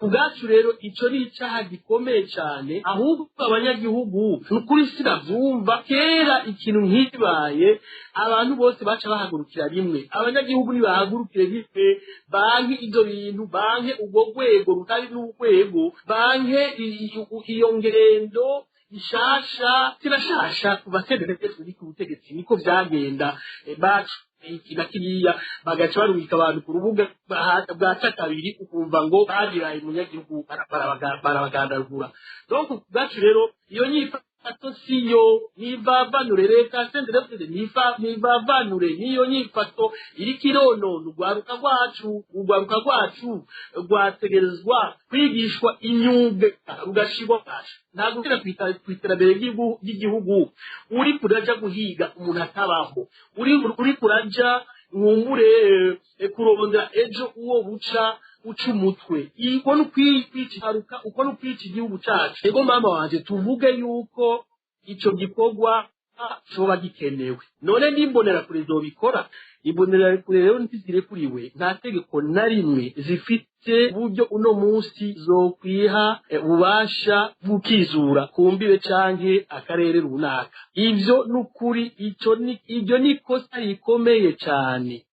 ubwacu rero ico ni icaha gikomeye cyane ahubwo abanyagihugu nukuri sinavyumva kera ikintu nkibaye abantu bose baca bahagurukira rimwe abanyagihugu nibahagurukire rimwe banke ivyo bintu banke ubwo rwego rutari n'urwego banke iyo ngendo ishasha tirashasha kuva CNDD-FDD iri ku butegetsi niko vyagenda bacu ikina kiriya bagaca barungika abantu ku rubuga bwaca kabiri ukumva ngo bagiraye umunyagihugu barabagandagura donc bwacu rero iyo nyifato siyo nivavanure leta CNDD-FDD nivavanure niyo nyifato iriko ironona urwaruka rwacu rwategerezwa kwigishwa imyuga rugashirwa kasha ntabwo ugira kwiterambere ry'igihugu uri kuraja guhiga umuntu atabaho uri kuraja nkumbure kurondera ejo uwo buca umutwe uko no kwica igihugu cacu ego mama wanje tuvuge yuko ico gikorwa coba gikenewe none nimbonera kure zobikora imbonera kure rero ntizirekuriwe nta tegeko na rimwe zifite uburyo uno munsi zokwiha ububasha bukizura kumbibe canke akarere runaka ivyo nukuri iryo ni ikosa rikomeye cane